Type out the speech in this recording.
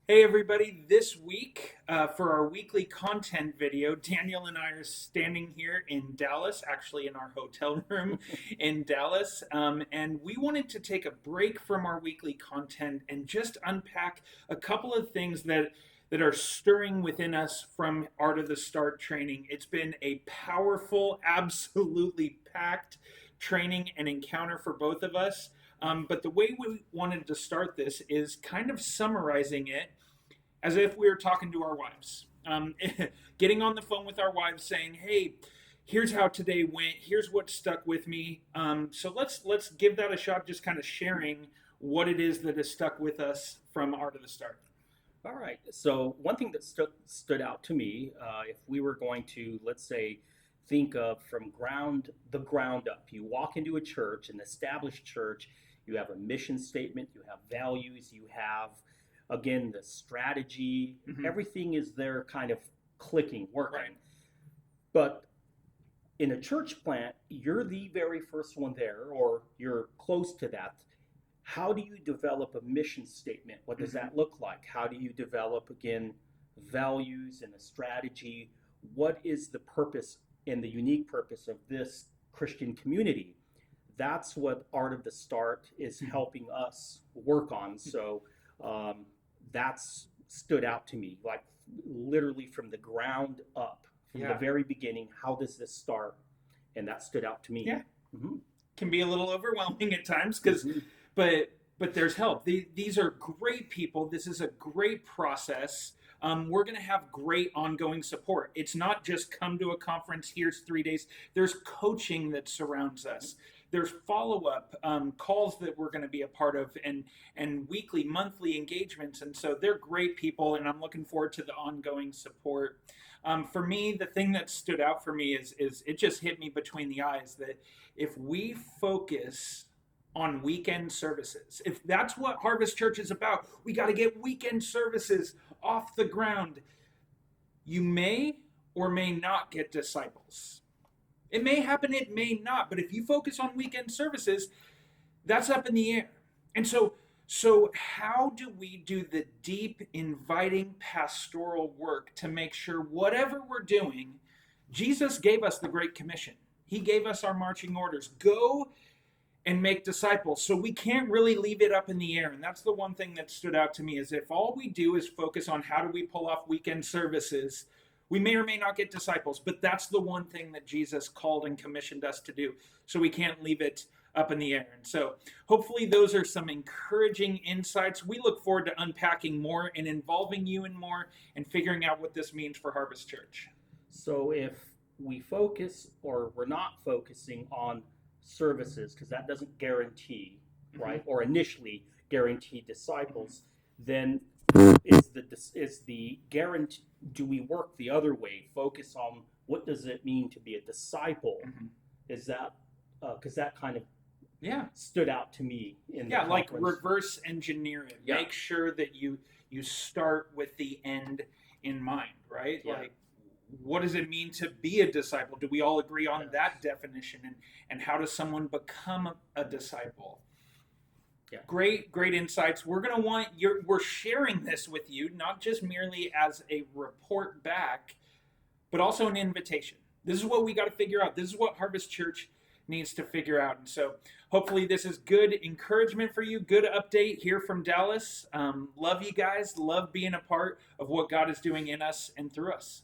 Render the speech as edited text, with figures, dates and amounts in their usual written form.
Hey everybody, this week for our weekly content video, Daniel and I are standing here in Dallas, actually in our hotel room in Dallas, and we wanted to take a break from our weekly content and just unpack a couple of things that are stirring within us from Art of the Start training. It's been a powerful, absolutely packed training and encounter for both of us. But the way we wanted to start this is kind of summarizing it as if we were talking to our wives. Getting on the phone with our wives saying, hey, here's how today went, here's what stuck with me. So let's give that a shot, just kind of sharing what it is that has stuck with us from Art of the Start. All right. So one thing that stood out to me, if we were going to, let's say, think of from the ground up, you walk into a church, an established church, you have a mission statement, you have values, you have, again, the strategy, everything is there kind of clicking, working. Right. But in a church plant, you're the very first one there, or you're close to that. How do you develop a mission statement? What does that look like? How do you develop, again, values and a strategy? What is the purpose and the unique purpose of this Christian community? That's what Art of the Start is helping us work on. So that's stood out to me, like literally from the ground up, from the very beginning. How does this start? And that stood out to me. Yeah. Can be a little overwhelming at times because but there's help. These are great people. This is a great process. We're going to have great ongoing support. It's not just come to a conference, here's 3 days. There's coaching that surrounds us. There's follow-up calls that we're going to be a part of, and weekly, monthly engagements. And so they're great people, and I'm looking forward to the ongoing support. For me, the thing that stood out for me is it just hit me between the eyes that if we focus on weekend services, if that's what Harvest Church is about, we got to get weekend services off the ground. You may or may not get disciples. It may happen, it may not, but if you focus on weekend services, that's up in the air. And so how do we do the deep, inviting pastoral work to make sure whatever we're doing, Jesus gave us the Great Commission. He gave us our marching orders. Go and make disciples. So we can't really leave it up in the air. And that's the one thing that stood out to me is if all we do is focus on how do we pull off weekend services, we may or may not get disciples, but that's the one thing that Jesus called and commissioned us to do. So we can't leave it up in the air. And so hopefully those are some encouraging insights. We look forward to unpacking more and involving you in more and figuring out what this means for Harvest Church. So if we focus or we're not focusing on services, because that doesn't guarantee, right, or initially guarantee disciples, then is the guarantee, do we work the other way, focus on what does it mean to be a disciple? Is that because that kind of stood out to me in the like conference. reverse engineer it. Make sure that you start with the end in mind, right? Like, what does it mean to be a disciple? Do we all agree on that definition? And how does someone become a disciple? Great insights. We're going to we're sharing this with you, not just merely as a report back, but also an invitation. This is what we got to figure out. This is what Harvest Church needs to figure out. And so hopefully this is good encouragement for you, good update here from Dallas. Love you guys. Love being a part of what God is doing in us and through us.